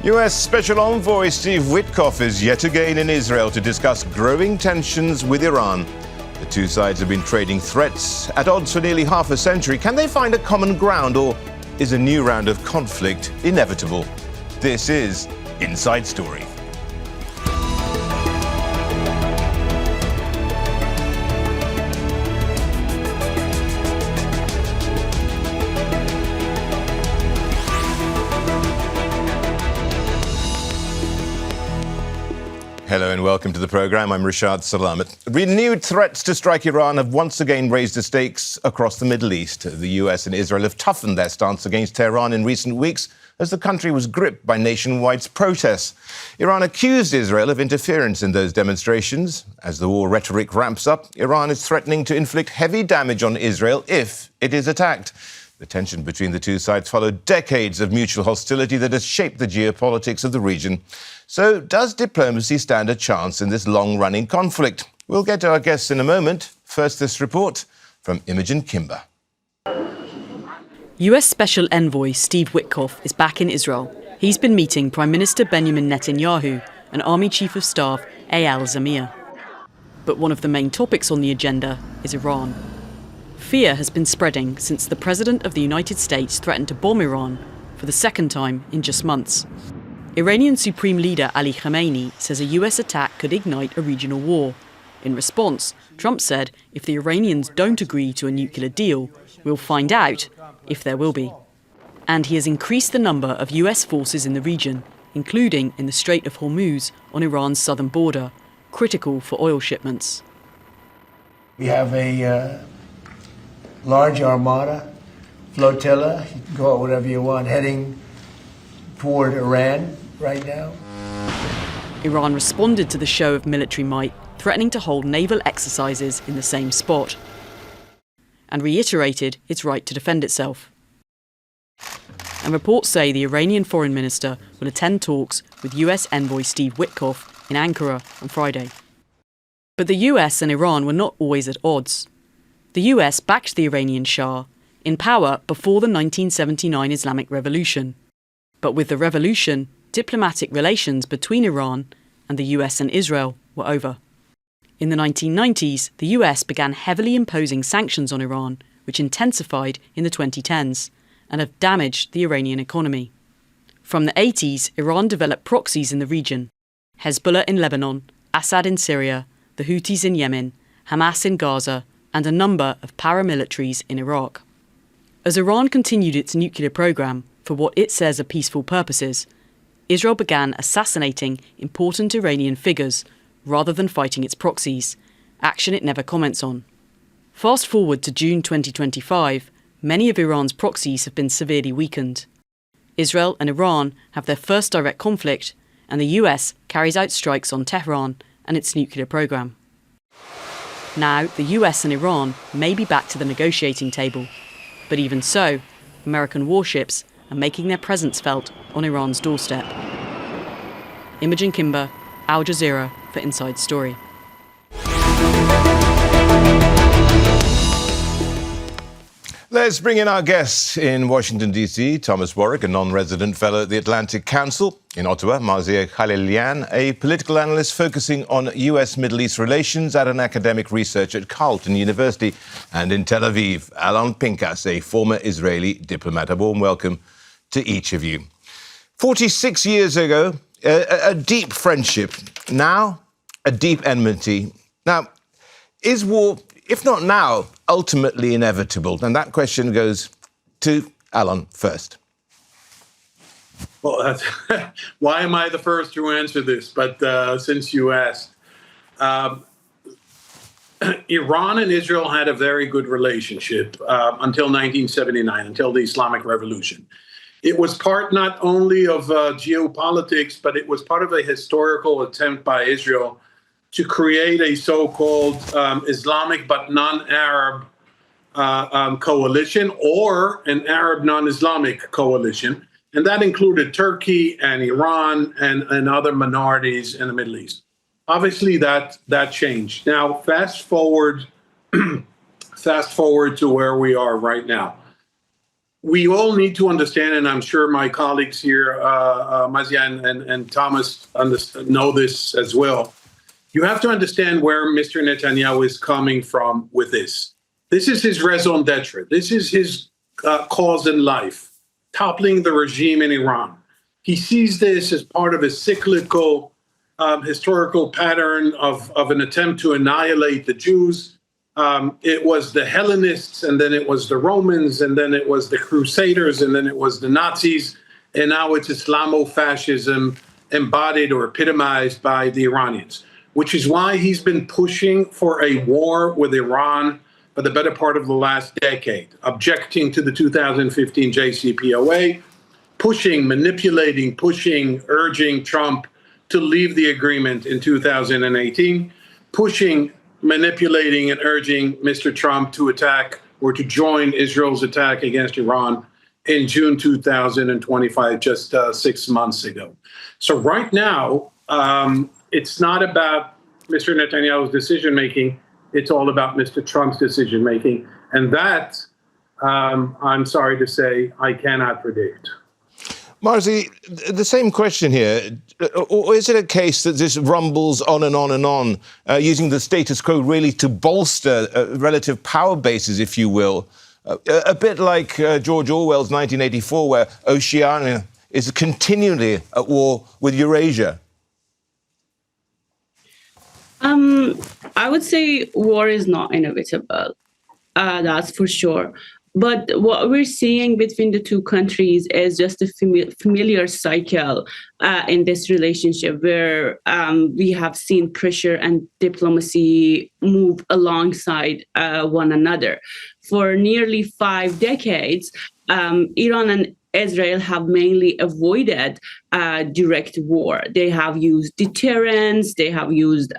US Special Envoy Steve Witkoff is yet again in Israel to discuss growing tensions with Iran. The two sides have been trading threats at odds for nearly half a century. Can they find a common ground, or is a new round of conflict inevitable? This is Inside Story. Hello and welcome to the programme. I'm Rishaad. Salamat. Renewed threats to strike Iran have once again raised the stakes across the Middle East. The US and Israel have toughened their stance against Tehran in recent weeks as the country was gripped by nationwide protests. Iran accused Israel of interference in those demonstrations. As the war rhetoric ramps up, Iran is threatening to inflict heavy damage on Israel if it is attacked. The tension between the two sides followed decades of mutual hostility that has shaped the geopolitics of the region. So, does diplomacy stand a chance in this long-running conflict? We'll get to our guests in a moment. First, this report from Imogen Kimber. US Special Envoy Steve Witkoff is back in Israel. He's been meeting Prime Minister Benjamin Netanyahu and Army Chief of Staff Eyal Zamir. But one of the main topics on the agenda is Iran. Fear has been spreading since the President of the United States threatened to bomb Iran for the second time in just months. Iranian Supreme Leader Ali Khamenei says a US attack could ignite a regional war. In response, Trump said if the Iranians don't agree to a nuclear deal, we'll find out if there will be. And he has increased the number of US forces in the region, including in the Strait of Hormuz on Iran's southern border, critical for oil shipments. We have a large armada, flotilla, you can call it whatever you want, heading toward Iran right now. Iran responded to the show of military might, threatening to hold naval exercises in the same spot, and reiterated its right to defend itself. And reports say the Iranian foreign minister will attend talks with US envoy Steve Witkoff in Ankara on Friday. But the US and Iran were not always at odds. The US backed the Iranian Shah, in power before the 1979 Islamic Revolution. But with the revolution, diplomatic relations between Iran and the US and Israel were over. In the 1990s, the US began heavily imposing sanctions on Iran, which intensified in the 2010s and have damaged the Iranian economy. From the 80s, Iran developed proxies in the region: Hezbollah in Lebanon, Assad in Syria, the Houthis in Yemen, Hamas in Gaza, and a number of paramilitaries in Iraq. As Iran continued its nuclear program for what it says are peaceful purposes, Israel began assassinating important Iranian figures rather than fighting its proxies, action it never comments on. Fast forward to June 2025, many of Iran's proxies have been severely weakened. Israel and Iran have their first direct conflict, and the US carries out strikes on Tehran and its nuclear program. Now, the US and Iran may be back to the negotiating table, but even so, American warships are making their presence felt on Iran's doorstep. Imogen Kimber, Al Jazeera for Inside Story. Let's bring in our guests in Washington, D.C., Thomas Warrick, a non-resident fellow at the Atlantic Council. In Ottawa, Marzie Khalilian, a political analyst focusing on US Middle East relations at an academic research at Carleton University. And in Tel Aviv, Alon Pinkas, a former Israeli diplomat. A warm welcome to each of you. 46 years ago, a deep friendship. Now, a deep enmity. Now, is war, if not now, ultimately inevitable? And that question goes to Alon first. Well, why am I the first to answer this? But since you asked, Iran and Israel had a very good relationship until 1979, until the Islamic Revolution. It was part not only of geopolitics, but it was part of a historical attempt by Israel to create a so-called Islamic but non-Arab coalition, or an Arab non-Islamic coalition. And that included Turkey and Iran and other minorities in the Middle East. Obviously, that changed. Now, fast forward to where we are right now. we all need to understand, and I'm sure my colleagues here, Marzie and Thomas, know this as well. You have to understand where Mr. Netanyahu is coming from with this. This is his raison d'etre. This is his cause in life, toppling the regime in Iran. He sees this as part of a cyclical historical pattern of an attempt to annihilate the Jews. It was the Hellenists, and then it was the Romans, and then it was the Crusaders, and then it was the Nazis, and now it's Islamofascism embodied or epitomized by the Iranians, which is why he's been pushing for a war with Iran for the better part of the last decade, objecting to the 2015 JCPOA, pushing, manipulating, pushing, urging Trump to leave the agreement in 2018, pushing, manipulating, and urging Mr. Trump to attack or to join Israel's attack against Iran in June 2025, just 6 months ago. So right now, it's not about Mr. Netanyahu's decision-making. It's all about Mr. Trump's decision-making. And that, I'm sorry to say, I cannot predict. Marzie, the same question here. Or is it a case that this rumbles on and on and on, using the status quo really to bolster relative power bases, if you will? A bit like George Orwell's 1984, where Oceania is continually at war with Eurasia. I would say war is not inevitable. That's for sure. But what we're seeing between the two countries is just a familiar cycle in this relationship, where we have seen pressure and diplomacy move alongside one another. For nearly 5 decades, Iran and Israel have mainly avoided direct war. They have used deterrence, they have used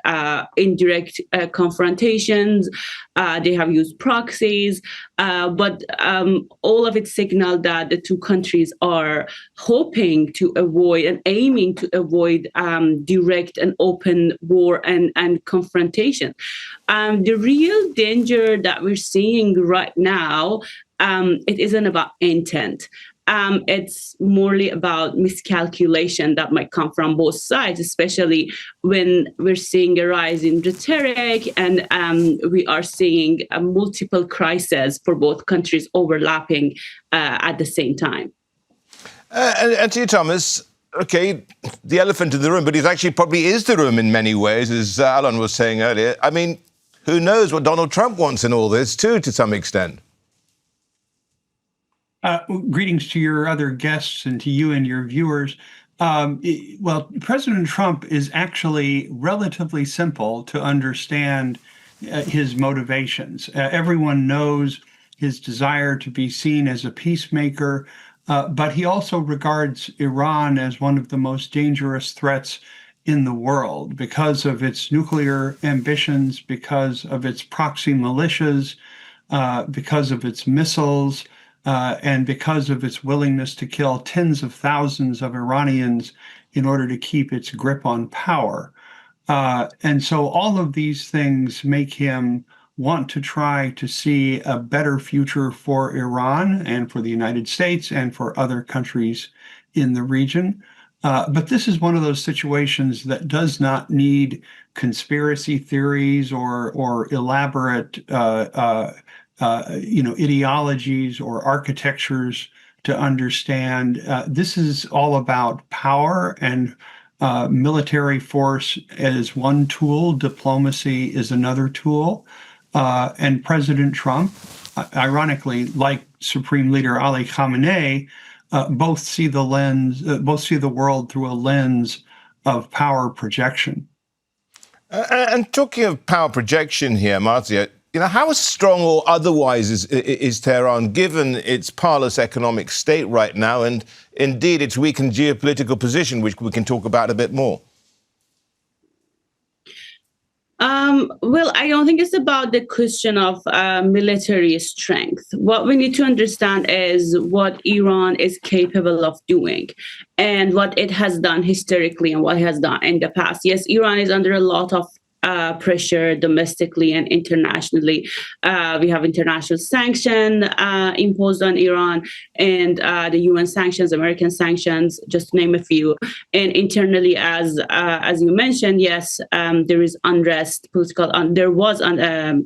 indirect confrontations, they have used proxies, but all of it signaled that the two countries are hoping to avoid and aiming to avoid direct and open war and confrontation. The real danger that we're seeing right now, it isn't about intent. It's morely about miscalculation that might come from both sides, especially when we're seeing a rise in rhetoric and we are seeing multiple crises for both countries overlapping at the same time. And to you, Thomas, OK, the elephant in the room, but it actually probably is the room in many ways, as Alan was saying earlier. I mean, who knows what Donald Trump wants in all this, too, to some extent? Greetings to your other guests and to you and your viewers. Well, President Trump is actually relatively simple to understand his motivations. Everyone knows his desire to be seen as a peacemaker, but he also regards Iran as one of the most dangerous threats in the world because of its nuclear ambitions, because of its proxy militias, because of its missiles, and because of its willingness to kill tens of thousands of Iranians in order to keep its grip on power. And so all of these things make him want to try to see a better future for Iran and for the United States and for other countries in the region. But this is one of those situations that does not need conspiracy theories or elaborate ideologies or architectures to understand. This is all about power, and military force is one tool, diplomacy is another tool. And President Trump, ironically, like Supreme Leader Ali Khamenei, both see the world through a lens of power projection. And talking of power projection here, Marzie, how strong or otherwise is Tehran, given its parlous economic state right now, and indeed its weakened geopolitical position, which we can talk about a bit more? Well, I don't think it's about the question of military strength. What we need to understand is what Iran is capable of doing and what it has done historically and what it has done in the past. Yes, Iran is under a lot of pressure domestically and internationally. We have international sanction imposed on Iran, and the UN sanctions, American sanctions, just to name a few. And internally, as you mentioned, yes, there is unrest, there was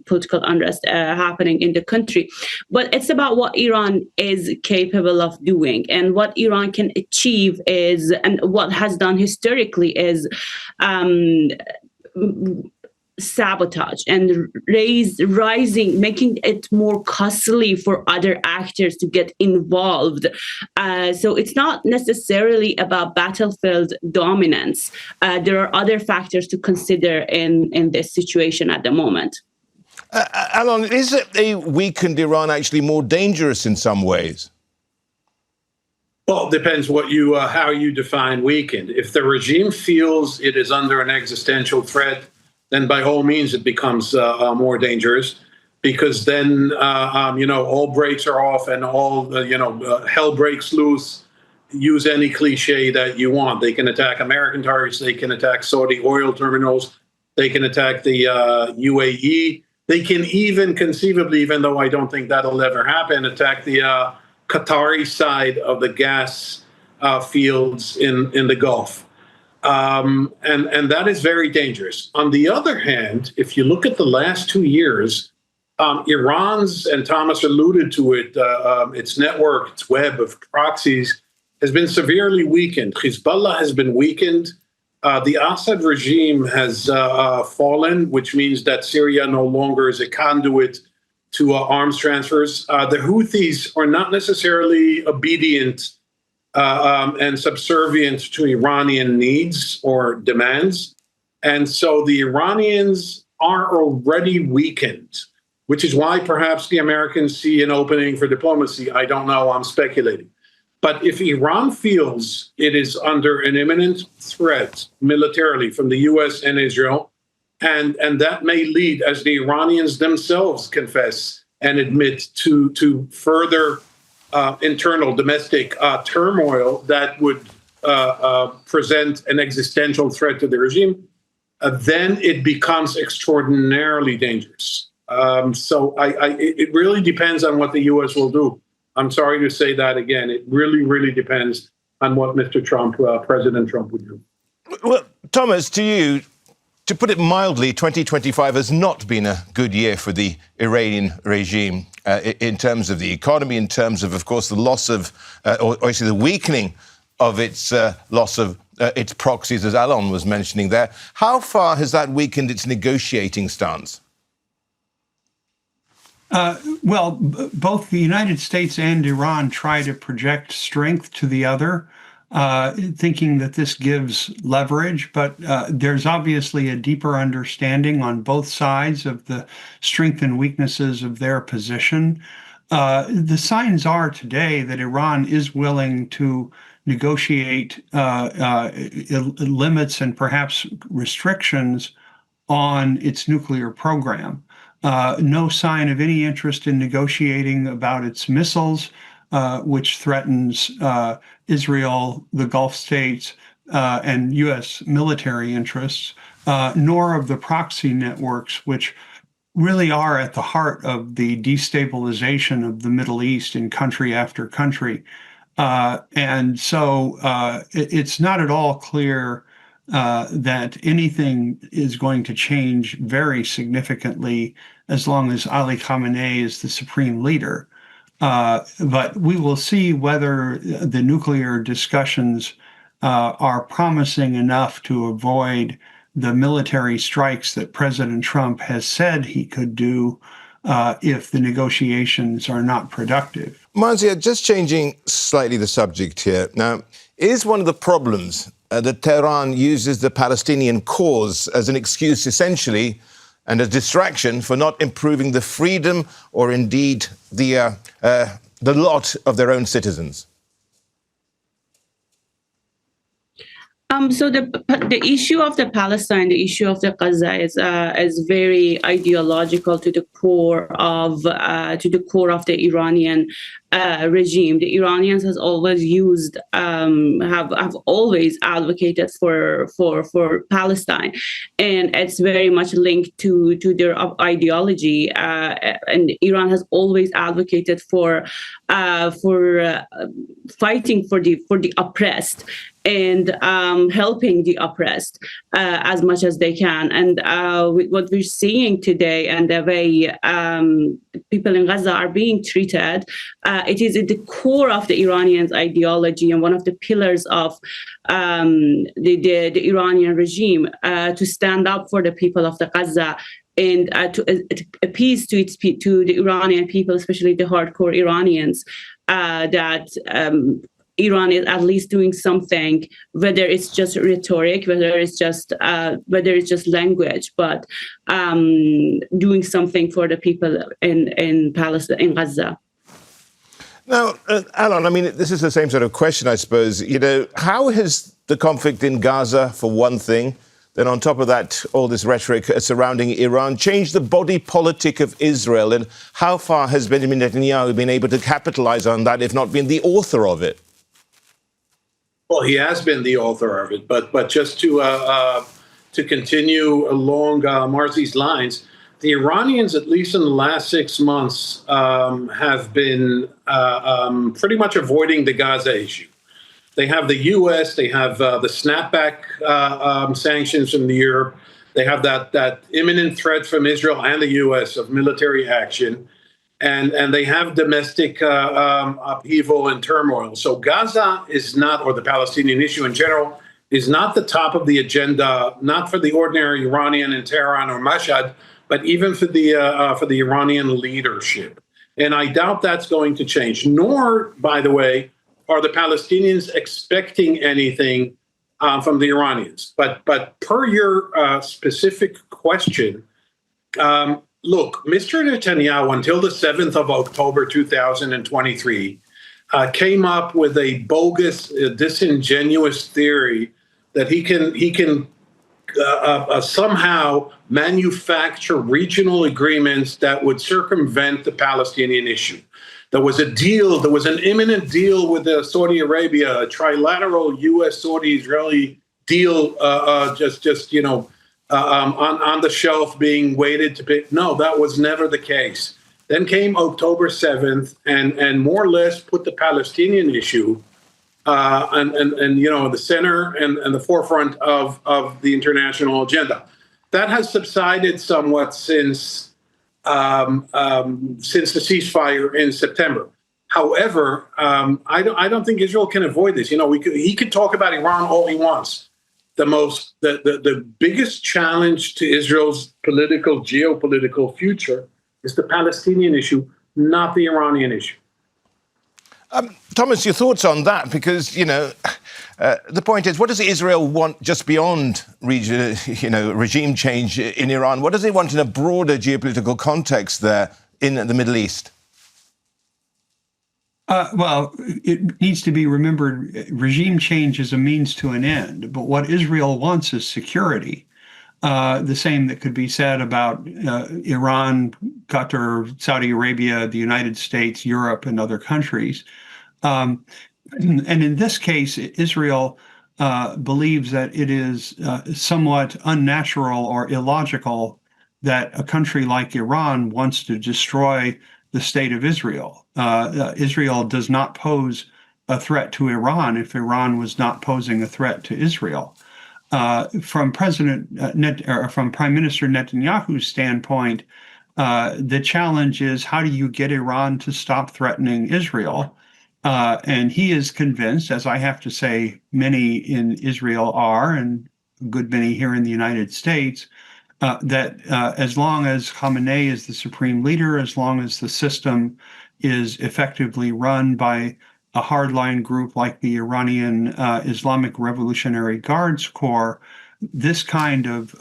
political unrest happening in the country. But it's about what Iran is capable of doing, and what Iran can achieve is, and what has done historically is sabotage and making it more costly for other actors to get involved. So it's not necessarily about battlefield dominance. There are other factors to consider in this situation at the moment. Alon, is a weakened Iran actually more dangerous in some ways? Well, it depends how you define weakened. If the regime feels it is under an existential threat, then by all means it becomes more dangerous, because then all brakes are off and all hell breaks loose. Use any cliche that you want. They can attack American targets. They can attack Saudi oil terminals. They can attack the UAE. They can even conceivably, even though I don't think that'll ever happen, attack the Qatari side of the gas fields in the Gulf. And that is very dangerous. On the other hand, if you look at the last 2 years, Iran's, and Thomas alluded to it, its network, its web of proxies has been severely weakened. Hezbollah has been weakened. The Assad regime has fallen, which means that Syria no longer is a conduit to arms transfers. The Houthis are not necessarily obedient and subservient to Iranian needs or demands. And so the Iranians are already weakened, which is why perhaps the Americans see an opening for diplomacy. I don't know, I'm speculating. But if Iran feels it is under an imminent threat militarily from the US and Israel, and that may lead, as the Iranians themselves confess and admit, to further internal domestic turmoil that would present an existential threat to the regime, then it becomes extraordinarily dangerous. So it really depends on what the U.S. will do. I'm sorry to say that again. It really, really depends on what Mr. Trump, President Trump, would do. Well, Thomas, to you, to put it mildly, 2025 has not been a good year for the Iranian regime in terms of the economy, in terms of course, the loss of, or actually the weakening of its loss of its proxies, as Alon was mentioning there. How far has that weakened its negotiating stance? Well, both the United States and Iran try to project strength to the other, thinking that this gives leverage, but there's obviously a deeper understanding on both sides of the strength and weaknesses of their position. The signs are today that Iran is willing to negotiate limits and perhaps restrictions on its nuclear program. No sign of any interest in negotiating about its missiles, which threatens Israel, the Gulf states, and U.S. military interests, nor of the proxy networks, which really are at the heart of the destabilization of the Middle East in country after country. And so it's not at all clear that anything is going to change very significantly as long as Ali Khamenei is the supreme leader. But we will see whether the nuclear discussions are promising enough to avoid the military strikes that President Trump has said he could do if the negotiations are not productive. Marzie, just changing slightly the subject here. Now, is one of the problems that Tehran uses the Palestinian cause as an excuse, essentially, and a distraction for not improving the freedom or indeed the lot of their own citizens? So the issue of the Palestine, the issue of the Gaza is very ideological to the core of the Iranian regime. The Iranians has always used, have always advocated for Palestine, and it's very much linked to their ideology. And Iran has always advocated for fighting for the oppressed and helping the oppressed as much as they can. And what we're seeing today and the way people in Gaza are being treated, it is at the core of the Iranians' ideology and one of the pillars of the Iranian regime to stand up for the people of the Gaza and to appease to the Iranian people, especially the hardcore Iranians, that Iran is at least doing something, whether it's just rhetoric, whether it's just language, but doing something for the people in Palestine, in Gaza. Now, Alan, I mean, this is the same sort of question, I suppose. You know, how has the conflict in Gaza, for one thing, then on top of that, all this rhetoric surrounding Iran, changed the body politic of Israel? And how far has Benjamin Netanyahu been able to capitalize on that, if not been the author of it? Well, he has been the author of it, but just to continue along Marzie's lines, the Iranians, at least in the last 6 months, have been pretty much avoiding the Gaza issue. They have the U.S., they have the snapback sanctions from Europe, they have that imminent threat from Israel and the U.S. of military action. And they have domestic upheaval and turmoil. So Gaza is not, or the Palestinian issue in general, is not the top of the agenda, not for the ordinary Iranian in Tehran or Mashhad, but even for the Iranian leadership. And I doubt that's going to change. Nor, by the way, are the Palestinians expecting anything from the Iranians. But per your specific question, look, Mr. Netanyahu, until the 7th of October 2023, came up with a bogus, disingenuous theory that he can somehow manufacture regional agreements that would circumvent the Palestinian issue. There was a deal, there was an imminent deal with Saudi Arabia, a trilateral U.S., Saudi, Israeli deal, on the shelf being waited to pick. No, that was never the case. Then came October 7th and more or less put the Palestinian issue and the center and the forefront of the international agenda. That has subsided somewhat since the ceasefire in September. However, I don't think Israel can avoid this. You know, he could talk about Iran all he wants. The biggest challenge to Israel's geopolitical future is the Palestinian issue, not the Iranian issue. Thomas, your thoughts on that? Because, you know, the point is, what does Israel want just beyond regime change in Iran? What does it want in a broader geopolitical context there in the Middle East? Well, it needs to be remembered, regime change is a means to an end, but what Israel wants is security. The same that could be said about Iran, Qatar, Saudi Arabia, the United States, Europe, and other countries. And in this case, Israel believes that it is somewhat unnatural or illogical that a country like Iran wants to destroy the state of Israel. Israel does not pose a threat to Iran if Iran was not posing a threat to Israel. From Prime Minister Netanyahu's standpoint, the challenge is, how do you get Iran to stop threatening Israel? And he is convinced, as I have to say many in Israel are, and a good many here in the United States, that as long as Khamenei is the supreme leader, as long as the system is effectively run by a hardline group like the Iranian Islamic Revolutionary Guards Corps, this kind of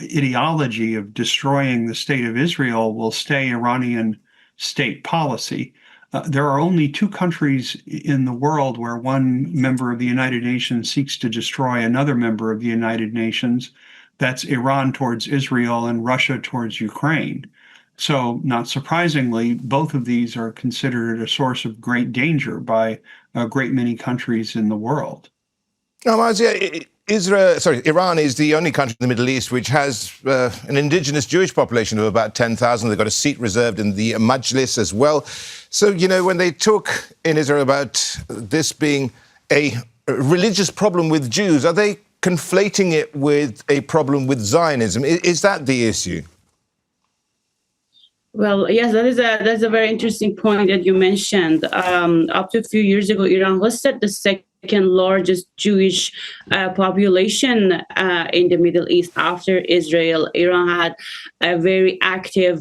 ideology of destroying the state of Israel will stay Iranian state policy. There are only two countries in the world where one member of the United Nations seeks to destroy another member of the United Nations. That's Iran towards Israel and Russia towards Ukraine. So, not surprisingly, both of these are considered a source of great danger by a great many countries in the world. Now, Marzie, Iran is the only country in the Middle East which has an indigenous Jewish population of about 10,000. They've got a seat reserved in the Majlis as well. So, when they talk in Israel about this being a religious problem with Jews, are they conflating it with a problem with Zionism? Is that the issue? Well, yes, that's a very interesting point that you mentioned. Up to a few years ago, Iran hosted the second largest Jewish population in the Middle East after Israel. Iran had a very active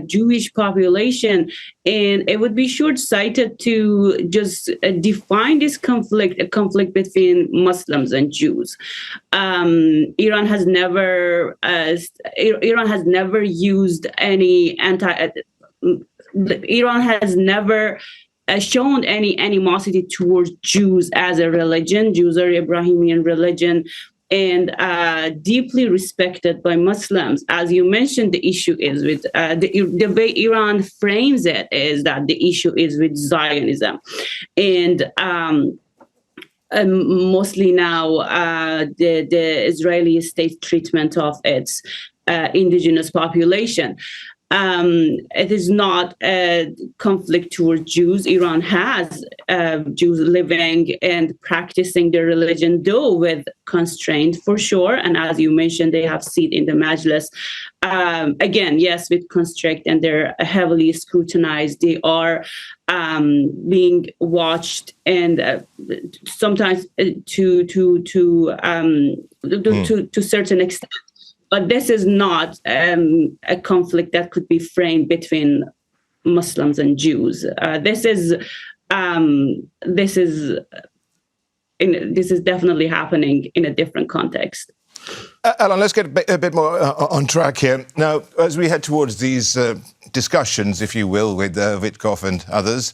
Jewish population, and it would be short-sighted to just define this conflict, a conflict between Muslims and Jews. Iran has never used any Iran has never shown any animosity towards Jews as a religion. Jews are Abrahamian religion and deeply respected by Muslims. As you mentioned, the issue is with the way Iran frames it is that the issue is with Zionism. And mostly now the Israeli state treatment of its indigenous population. It is not a conflict towards Jews. Iran has Jews living and practicing their religion, though with constraint for sure. And as you mentioned, they have seat in the Majlis. Again, yes, with constraint, and they're heavily scrutinized. They are being watched, and sometimes to certain extent. But this is not a conflict that could be framed between Muslims and Jews. This is definitely happening in a different context. Alan, let's get a bit more on track here. Now, as we head towards these discussions, if you will, with Witkoff and others,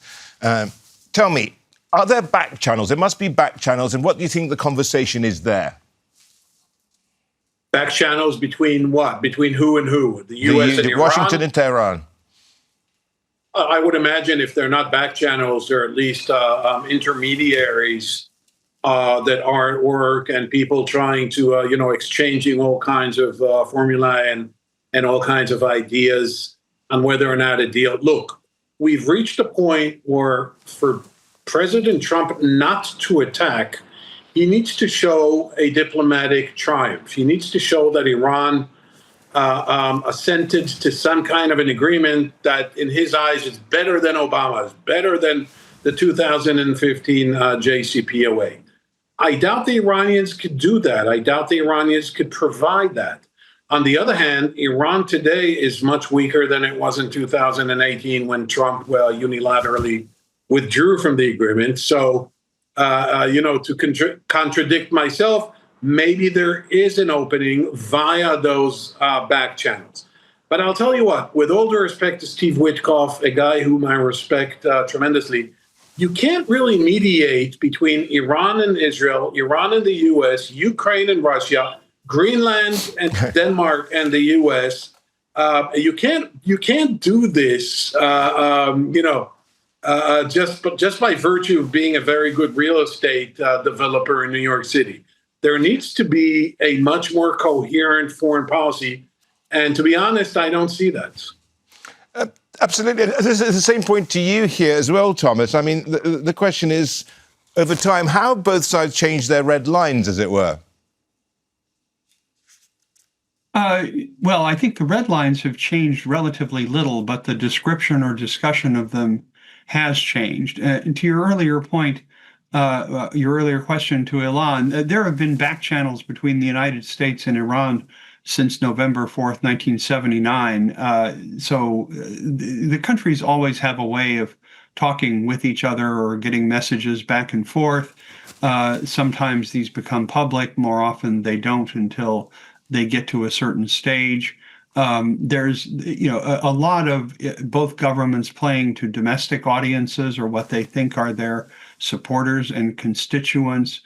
tell me, are there back channels? There must be back channels, and what do you think the conversation is there? Back channels between what? Between who and who? The U.S. and Iran? Washington and Tehran. I would imagine if they're not back channels, they're at least intermediaries that are at work, and people trying to, exchanging all kinds of formula and all kinds of ideas on whether or not a deal. Look, we've reached a point where for President Trump not to attack, he needs to show a diplomatic triumph. He needs to show that Iran assented to some kind of an agreement that, in his eyes, is better than Obama's, better than the 2015 JCPOA. I doubt the Iranians could do that. I doubt the Iranians could provide that. On the other hand, Iran today is much weaker than it was in 2018 when Trump unilaterally withdrew from the agreement. So, to contradict myself, maybe there is an opening via those back channels. But I'll tell you what, with all due respect to Steve Witkoff, a guy whom I respect tremendously, you can't really mediate between Iran and Israel, Iran and the U.S., Ukraine and Russia, Greenland and Denmark and the U.S. You can't do this, just by virtue of being a very good real estate developer in New York City. There needs to be a much more coherent foreign policy. And to be honest, I don't see that. Absolutely. There's the same point to you here as well, Thomas. I mean, the question is, over time, how both sides change their red lines, as it were? Well, I think the red lines have changed relatively little, but the description or discussion of them has changed. To your earlier point, your earlier question to Ilan, there have been back channels between the United States and Iran since November 4th, 1979. So the countries always have a way of talking with each other or getting messages back and forth. Sometimes these become public. More often they don't until they get to a certain stage. There's a lot of both governments playing to domestic audiences or what they think are their supporters and constituents.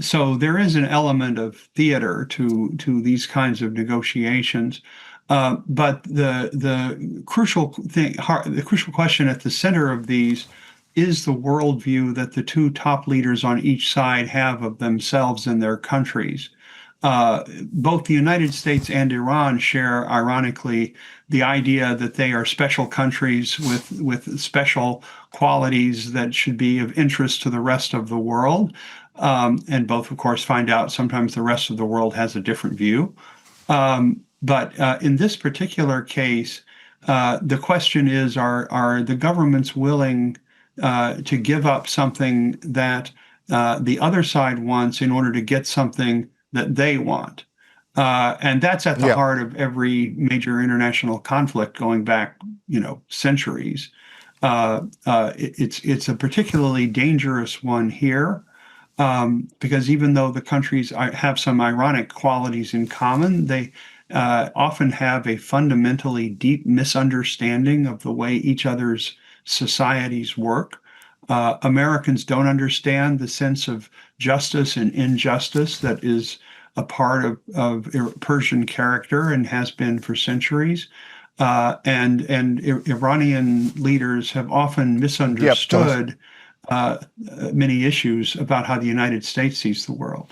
So there is an element of theater to these kinds of negotiations. But the crucial thing, the crucial question at the center of these is the worldview that the two top leaders on each side have of themselves and their countries. Both the United States and Iran share, ironically, the idea that they are special countries with special qualities that should be of interest to the rest of the world. And both, of course, find out sometimes the rest of the world has a different view. But in this particular case, the question is, are the governments willing to give up something that the other side wants in order to get something that they want? And that's at the heart of every major international conflict going back, centuries. It's a particularly dangerous one here, because even though the countries have some ironic qualities in common, they often have a fundamentally deep misunderstanding of the way each other's societies work. Americans don't understand the sense of justice and injustice that is a part of Persian character and has been for centuries. And Iranian leaders have often misunderstood many issues about how the United States sees the world.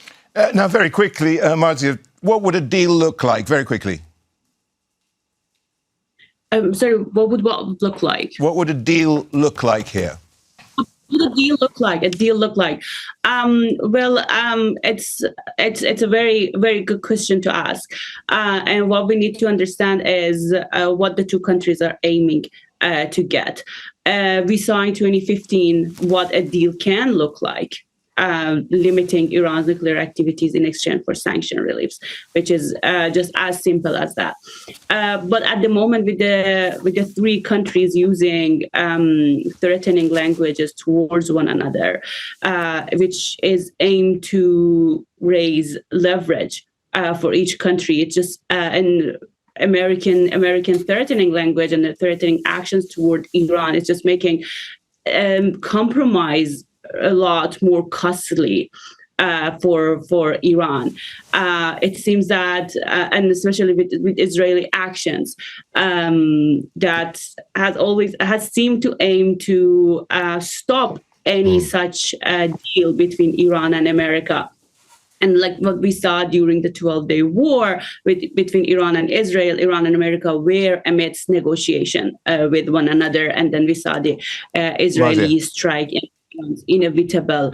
Now, very quickly, Marzie, what would a deal look like? Very quickly. Sorry, what would look like? What would a deal look like here? What would a deal look like? It's a very, very good question to ask. And what we need to understand is what the two countries are aiming to get. We saw in 2015 what a deal can look like. Limiting Iran's nuclear activities in exchange for sanction reliefs, which is just as simple as that. But at the moment, with the three countries using threatening languages towards one another, which is aimed to raise leverage for each country, it's just an American threatening language and the threatening actions toward Iran is just making compromise a lot more costly for Iran. It seems that, and especially with Israeli actions, that has seemed to aim to stop any such deal between Iran and America. And like what we saw during the 12-day war between Iran and Israel, Iran and America were amidst negotiation with one another. And then we saw the Israeli strike inevitable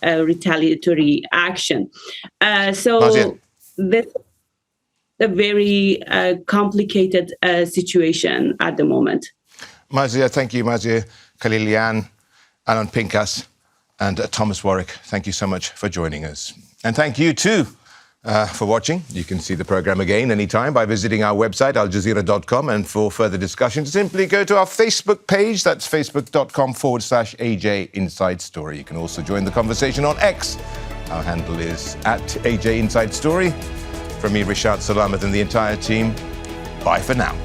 retaliatory action. So this is a very complicated situation at the moment. Marzie, thank you. Marzie, Khalilian, Alan Pinkas, and Thomas Warrick, thank you so much for joining us. And thank you too for watching. You can see the program again anytime by visiting our website, aljazeera.com. And for further discussion, simply go to our Facebook page. That's facebook.com/AJ Inside Story. You can also join the conversation on X. Our handle is @AJ Inside Story. From me, Rishaad, Salamat, and the entire team, bye for now.